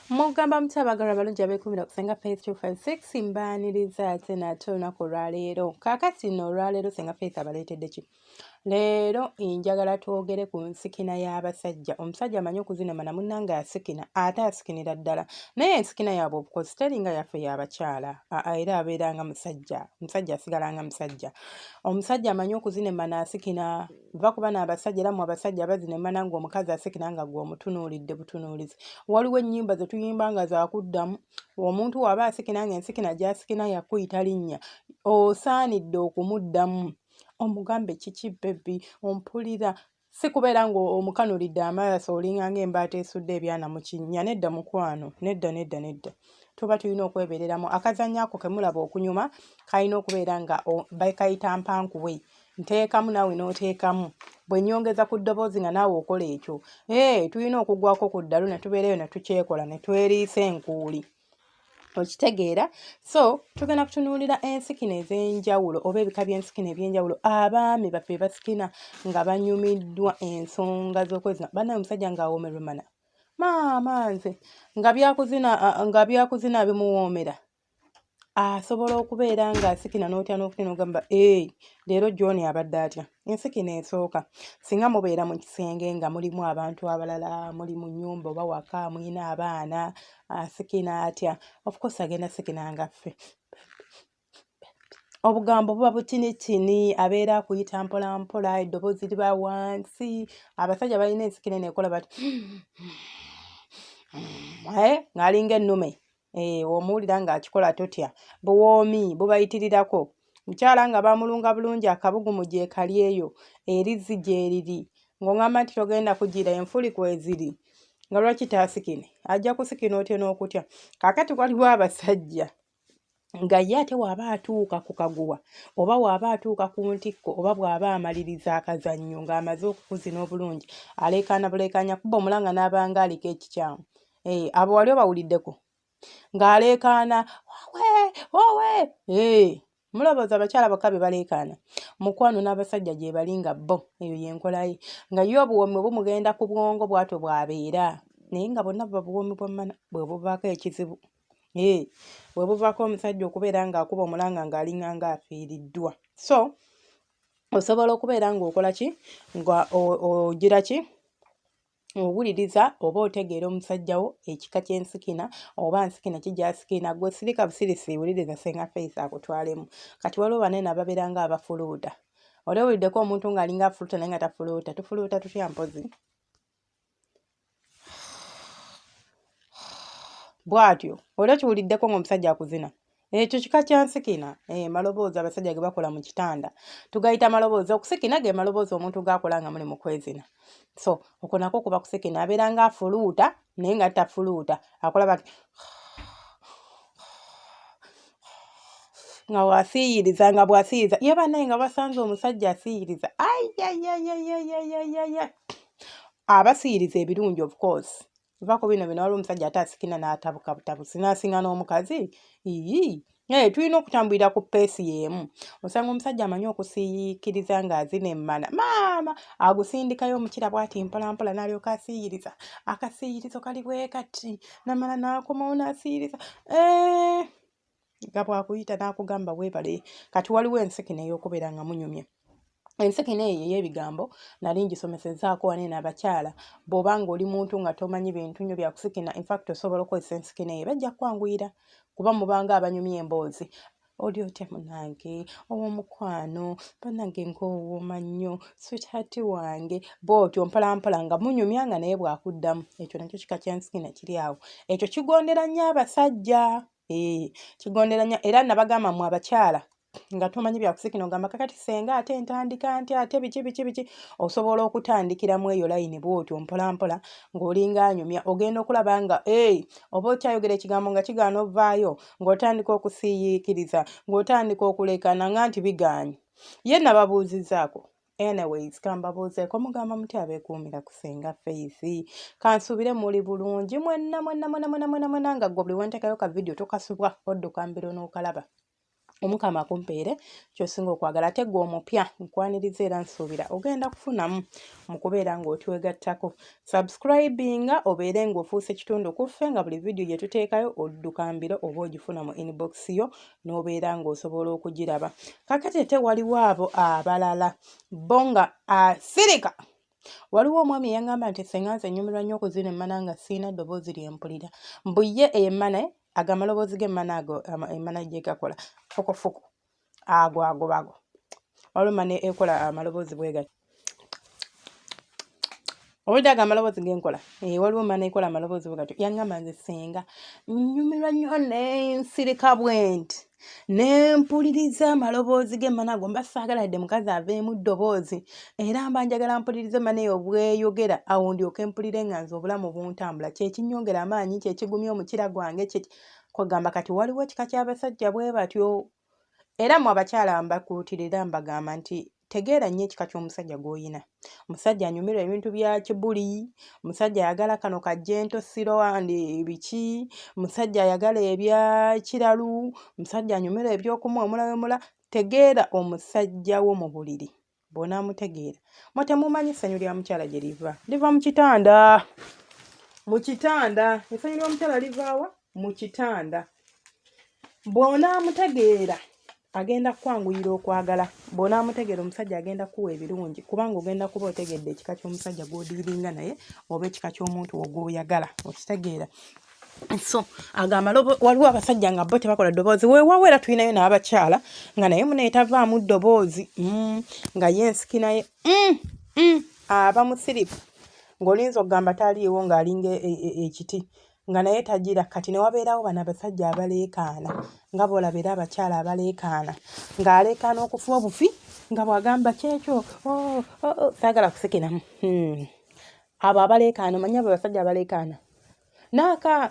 Mugamba mutabagalwa balungi abeekumira okusenga Faith 256 mbaaniriza ate nate olunaku olwaleero. Kaakati nno olwaleero Senga Faith abaleetedde ki? Leero njagala twogere ku nsikina y'abasajja. Omusajja amanyi okuzinamana munnange asikina ate asikinira ddala. Naye ensikina yaabwe obukozi teringa yaffe y'abakyala. Era abeeranga musajja. Omusajja asigalanga musajja. Omusajja amanyi okuzinemana asikina. Va kuba n'abasajja era mu abasajja abazinemana ng'omukazi asikina nga gwe omutunuulidde butunuulizi. Waliwo ennyimba ze tuyimba nga zaakuddamu. Omuntu waba asikina ng'ensikina gy'asikina yakuyita linnya. Osaanidde okumuddamu. Omugambe kiki bebi ompulira si kubeera ng'omukanulidde amaaso olinga ng'embaata esudde ebyana mu kinnya. Nedda mukwano, nedda. Tuba tulina okwebeereramu. Akazannyo ako ke mulaba okunyuma kalina okubeera nga bakayita mpankuwe. Nteekamu naawe n'oteekamu. Bwe nnyongeza ku ddoboozi nga naawe okola ekyo. Tulina okugwako ku ddalu ne tubeereyo ne tukyekola ne tweriisa enkuuli. Okitegeera? So, tugenda kutunuulira ensikina ez'enjawulo oba ebika by'ensikina eby'enjawulo. Abaami baffe basikina nga banyumiddwa ensonga z'okwezina. Bannaye omusajja ng'awoomerwa mana. Maama nze nga byakuzina bimuwoomera. Asobola okubeera ng'asikina n'otya n'okutya n'ogamba leero John abadde atya. Ensikina esooka. Singa mubeera mu kisenge nga mulimu abantu abalala, muli mu nnyumba oba waka, muyina abaana, asikina atya. Of course agenda sikina nga ffe. Obugambo buba butinitini, abeera akuyita mpola mpola, eddoboozi liba wansi. Abasajja balina ensikina neekola bati. Ng'alinga ennume. Omuwulira ng'akikola totya. Buwoomi bubayitirirako. Mukyala nga bamulunga bulungi akabugumu gye kali eyo erizzi gye riri ng'ongamba nti togenda kugira enfuli kweziri nga lwaki taasikine ajja kusikina otya n'okutya. Kaakati waliwo abasajja nga ye ate waba atuuka ku kaguwa oba waba atuuka ku ntikko oba bw'aba amaliriza akazannyo ng'amaze okukuzina obulungi aleekaana buleekaanya kuba omulanga n'abanga aliko ekikyamu. Abo wali obawuliddeko ng'aleekaana wowe mulowooza abakyala bokka be baleekaana. Mukwano n'abasajja gye balinga bo eyo y'enkola ye nga ye obuwoomi bumugenda ku bwongo bw'atyo bw'abeera naye nga bonna buba buwoomi bwa mmana bwe buvaako ekizibu. Bwe buvaako omusajja okubeera ng'akuba omulanga ng'alinga ng'afiiriddwa. So osobola okubeera ng'okola ki nga ogira ki owuliriza oba otegeera omusajja wo ekika ky'ensikina oba nsikina ki gy'asikina gwe sirika busirisi wuliriza Senga Faith akutwalemu. Kati waliwo banene ababeera ng'abafuluuta. Oli owuliddeko omuntu ng'alinga afuluuta naye nga tafuluuta. Tufuluuta tutya mpozi? Bw'atyo oli okiwuliddeko ng'omusajja akuzina. Ekyo kika kya nsikina. Maloboozi abasajja ge bakola mu kitanda. Tugayita maloboozi. Okusikina ge maloboozi omuntu g'akola nga muli mu kwezina. So, okwo nako kuba kusikina. Abeera ng'afuluuta naye nga tafuluuta. Akola bati nga bw'asiiyiriza nga bw'asiiyiriza. Ye bannaye nga basanze omusajja asiiyiriza. Abasiiyiriza ebirungi of course. Va ku bino waliwo omusajja ate asikina n'atabuka butabusi n'asinga n'omukazi. Tulina okutambulira ku peesi y'emu. Osanga omusajja amanyi okusiikiriza ng'azina emmana. Maama agusindikayo omukira bw'ati mpola mpola n'alyoka asiiyiriza. Akasiiyirizo kali bwe kati. Namala n'akomawo n'asiiyiriza. Nga bw'akuyita n'akugamba weebale. Kati waliwo ensikina ey'okubeera nga munyumye. Ensikina eyo ey'ebigambo nali ngisomesezzaako wanene abakyala bw'oba ng'oli muntu nga tomanyi bintu nnyo bya kusikina. In fact osobola okukozesa ensikina eyo bajja kwanguyira kuba mubanga abanyumya emboozi. Oli otya munnange ow'omukwano bannange nk'owooma nnyo sweetheart wange bw'otyo mpola mpola nga munyumya nga naye bw'akuddamu. Ekyo nakyo kika kya nsikina kiri awo. Ekyo kigondera nnyo abasajja. Kigondera nnyo era nabagamba mu abakyala nga tomanyi bya kusikina ogamba kakati senga ate ntandika ntya ate biki osobola okutandikiramu eyo layini bw'otyo mpola mpola ng'olinga anyumya ogenda okulaba nga oba okyayogera ekigambo nga kigaana ovaayo ng'otandika okusiiyiikiriza ng'otandika okuleekaana nga nti bigaanyi. Ye nababuuzizzaako. Anyways kambabuuzeeko mugamba muti abeekuumira ku Senga Faith. Kansuubire muli bulungi mwenna nga gwe buli wenteekayo ka vidiyo tokasubwa odduka mbiro n'okalaba. omukama akumpeere ky'osinga okwagala ate gwe omupya nkwaniriza era nsuubira ogenda kufunamu mu kubeera ng'otwegattako subscribinga obeere ng'ofuuse kitundu kuffe nga buli vidiyo gye tuteekayo odduka mbiro oba ogifuna mu inbox yo n'obeera ng'osobola okugiraba. Kakati ate waliwo abo abalala bo nga asirika. Waliwo omwami yangamba nti senga nze nnyumirwa nnyo okuzina emmana nga siina ddoboozi lyempulira. Mbu ye emmana amaloboozi g'emmana ago emmana gye gakola fukufuku ago. Waliwo emmana ekola amaloboozi bwe gatyo. Owulidde ago amaloboozi genkola? Waliwo emmana ekola amaloboozi bwe gatyo. Yangamba nze senga nnyumirwa nnyo n'ensirika bwenti nempuliriza amaloboozi g'emmana ago mba saagaladde mukazi aveemu ddoboozi era mba njagala mpuliriza emmana eyo bweyogera awo ndyoke mpulire nga nze obulamu buntambula kye kinnyongera amaanyi kye kigumya omukira gwange kwegamba kati waliwo ekika ky'abasajja bwe batyo era mu abakyala mbakuutirira mbagamba nti tegeera nnyo ekika ky'omusajja gw'oyina. Musajja anyumirwa ebintu bya kibuli, musajja ayagala kano kajjento sirowandi biki, musajja ayagala ebya kiralu, musajja anyumirwa eby'okumuwa omulawemula. Tegeera omusajja wo mu buliri bw'onaamutegeera mwe temumanyi essanyu lya mukyala gye liva mu kitanda. Essanyu ly'omukyala livaawa mu kitanda. Bw'onaamutegeera agenda kwanguyira okwagala. Bw'onaamutegeera omusajja agenda kuwa ebirungi kubanga ogenda kuba otegedde ekika ky'omusajja gw'odiiringa naye oba ekika ky'omuntu ogw'oyagala okitegeera. So waliwo abasajja nga bo tebakola ddoboozi weewaawo era tulinayo n'abakyala nga naye munaye tavaamu ddoboozi nga ye ensiki naye aba musirifu ng'olinza okugamba taliiwo ng'alinga ekiti nga naye tagira. Kati ne wabeerawo bano abasajja abaleekaana nga bw'olaba era abakyala abaleekaana ng'aleekaana okufa obufi nga bw'agamba kyekyo saagala kusekeramu. Abo abaleekaana omanyi abo abasajja abaleekaana naaka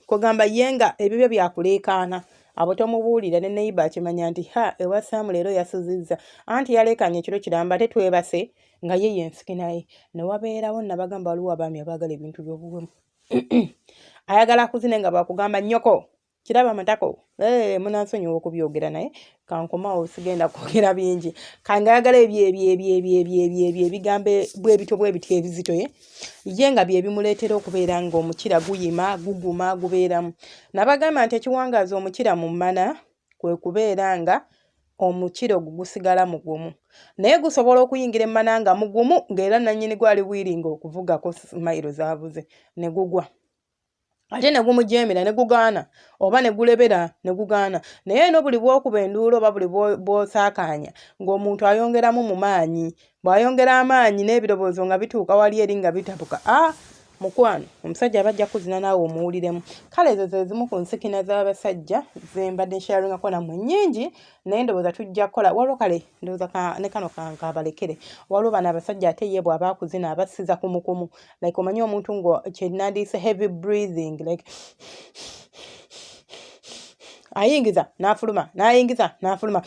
kwegamba ye nga ebibyo byakuleekaana abo tomubuulira ne neiba akimanya nti ewa Saamu leero yasuzizza anti yaleekaanye ekiro kiramba ate twebase nga ye yensiki naye. Ne wabeerawo nabagamba waliwo abaami abaagala ebintu by'obuwemu ayagala kuzina nga bakugamba nnyoko kiraba amatako munansonyiwa okubyogera naye kankomawo sigenda kwogera bingi kanga ayagala ebigambo bwe bityo ebizito ye nga bye bimuleetera okubeera ng'omukira guyima guguma gubeeramu. Nabagamba nti ekiwangaaza omukira mu mmana kwe kubeera nga omukira gusigala mugumu naye gusobola okuyingira emmana nga mugumu ng'era nannyini gwali bwiringa okuvugako mayiro zaabuze ne gugwa ate ne gumujeemera ne gugaana oba ne gulebera ne gugaana. Naye no buli bw'okuba enduulu oba buli bw'osaakaanya ng'omuntu ayongeramu mu maanyi. Bw'ayongera amaanyi n'ebirowoozo nga bituuka wali eri nga bitabuka mukwano omusajja abajja kuzina naawe omuwuliremu. Kale ezo ze zimu ku nsikina z'abasajja ze mbadde nsharingako nammwe nnyingi naye ndowooza tujja kukola waliwo kale ndowooza ne kano kabalekere. Waliwo bano abasajja ate ye bw'aba kuzina abasiza kumukumu like omanyi omuntu kye nandiise heavy breathing like ayingiza n'afuluma n'ayingiza n'afuluma.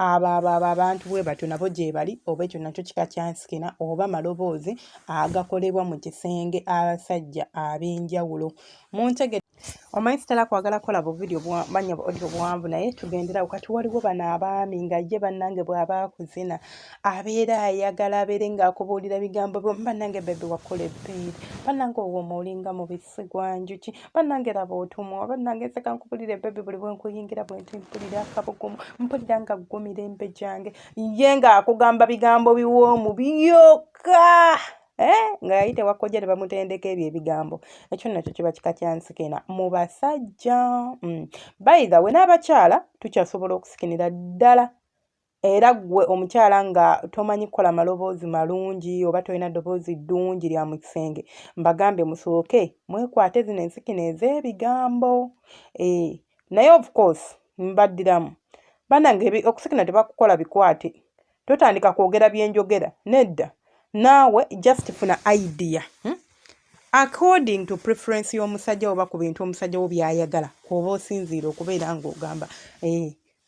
Abo abantu bwe batyo nabo gye bali oba ekyo nakyo kika kya nsikina oba maloboozi agakolebwa mu kisenge abasajja ab'enjawulo. Muntegedde omanyi sitala kwagala kukola buvidiyo banya audio buwanvu naye tugenderawo. Kati waliwo bano abaami nga ye bannange bw'aba kuzina abeera ayagala abeere ng'akubuulira bigambo bannange bebe wakola ebbeeri bannange owooma olinga mubisi gwa njuki bannange laba otumwa bannange nseka nkubulira ebbebi buli bwe nkuyingira bwe nti mpulira akabugumu mpulira nga ggumira embe gyange ye ng'akugamba bigambo biwoomu byokka nga yayite wakojja ne bamutendeka ebyo ebigambo. Ekyo nakyo kiba kika kya nsikina mu basajja. By the way n'abakyala tukyasobola okusikinira ddala era gwe omukyala nga tomanyi kukola maloboozi malungi oba tolina ddoboozi ddungi lya mu kisenge mbagambe musooke mwekwate zino ensikina ez'ebigambo naye of course mbaddiramu bannange okusikina tebakukola bikwate totandika kwogera byenjogera nedda naawe just funa idea according to preference y'omusajja oba ku bintu omusajja wo by'ayagala kw'oba osinziira okubeera ng'ogamba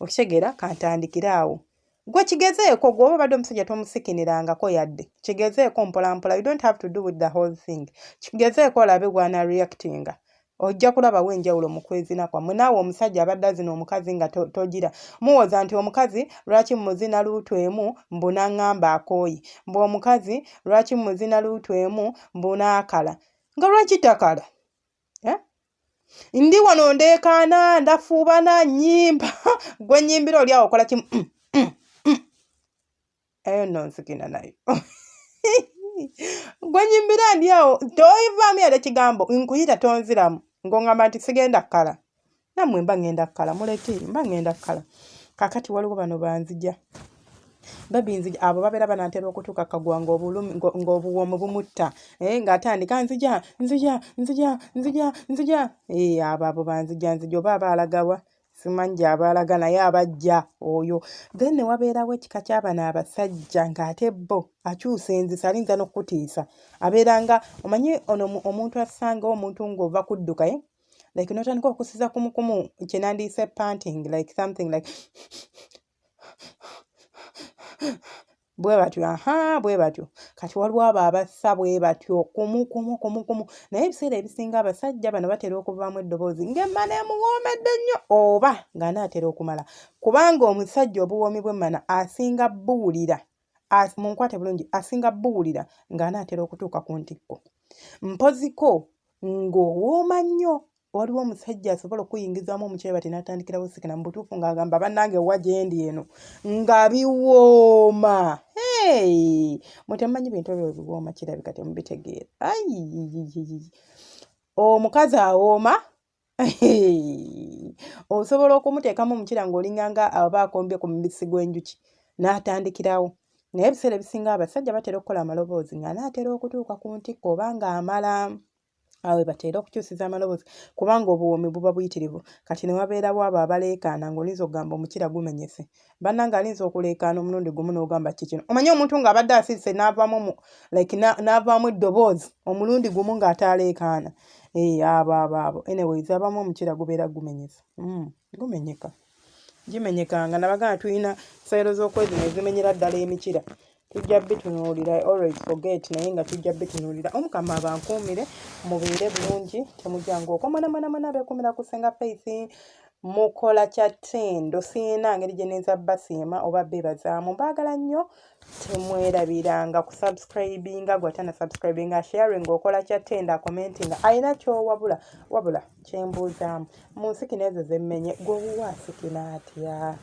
okitegeera kantandikira awo gwe kigezeeko gwe oba obadde omusajja tomusikinirangako yadde kigezeeko mpolampola. You don't have to do with the whole thing. Kigezeeko olabe gwana reactinga ojja kulabawo enjawulo mu kwezina kwammwe. Naawe omusajja abadde azina omukazi nga togira muwoza nti omukazi lwaki muzina luutu emu mbu n'aŋŋamba akooye, mbu omukazi lwaki muzina luutu emu mbu n'akala. Nga lwaki takala? Ndi wano ndeekaana ndafuubana nnyimba gwe nnyimbira oli awo okola kimu eyo nonsikina nayo gwe nnyimbira ndi awo toyivaamu yali ekigambo nkuyita tonziramu ng'oŋŋamba nti sigenda kkala. Nammwe mba ŋŋenda kkala muleki mba ŋŋenda kkala. Kaakati waliwo bano banzija babi nzija abo babeera banantera okutuuka kagwa ng'obuwoomi bumutta ng'atandika nzija abo banzija oba abaalagawa simanyi gy'abaalaga naye abajja oyo. Then ne wabeerawo ekika ky'abano abasajja ng'ate bo akyusa enzisa alinza n'okutiisa abeeranga omanyi ono omuntu asanga omuntu ng'ova kudduka like n'otandika okusiza kumukumu kyenandiise panting like something like bwe batyo kati waliwo abo abassa bwe batyo kumu naye ebiseera ebisinga abasajja bano batera okuvaamu eddoboozi ng'emmana emuwoomedde nnyo oba ng'anaatera okumala kubanga omusajja obuwoomi bw'emmana asinga buwulira munkwate bulungi asinga buwulira ng'anaatera okutuuka ku ntikko mpoziko ng'owooma nnyo. Waliwo omusajja asobola okuyingizaamu omukyere bati n'atandikirawo sikina mu butuufu ng'agamba bannange wa gyendi eno nga biwooma. Mutemanyi bintu ebyo biwooma kirabika temubitegeera. Omukazi awooma osobola okumuteekamu omukira ng'olinganga aba akombye ku mubisi gw'enjuki n'atandikirawo. Naye ebiseera ebisinga abasajja batera okukola amaloboozi ng'anaatera okutuuka ku ntikko oba ng'amala. Awe batera okukyusiza amaloboozi kubanga obuwoomi buba buyitirivu. Kati ne wabeerawo abo abaleekaana ng'olinza okugamba omukira gumenyese. Bannange alinza okuleekaana omulundi gumu n'ogamba kikino. Omanyi omuntu ng'abadde asirise n'avaamu eddoboozi omulundi gumu ng'ataaleekaana. Abo anyways abamu omukira gubeera gumenyese. Gumenyeka. Gimenyekanga nabagana tulina sayiro z'okwezi ezimenyera ddala emikira. Tujja bitunuulira always forget naye nga tujja bitunuulira. Omukama abankuumire mubeere bulungi temujjangu okwo mwana beekumira ku Senga Faith mukola kyatendo siina ngeri gye neza basiima oba beebazaamu mbaagala nnyo temwerabiranga ku subscribinga gwatana subscribinga sharing okola kyatenda commentinga ayina kyowabula kyembuuzaamu mu nsikina ezo zemmenye gwowuwa sikina atya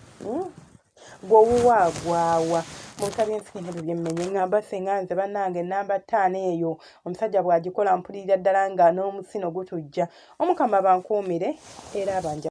gwowuwa agwawa munsabye ensikina ebyo byemmenye ngamba senga nze bannange namba 5 eyo omusajja bw'agikola mpulirira ddala nga n'omusino gutujja. Omukama bankuumire era abanja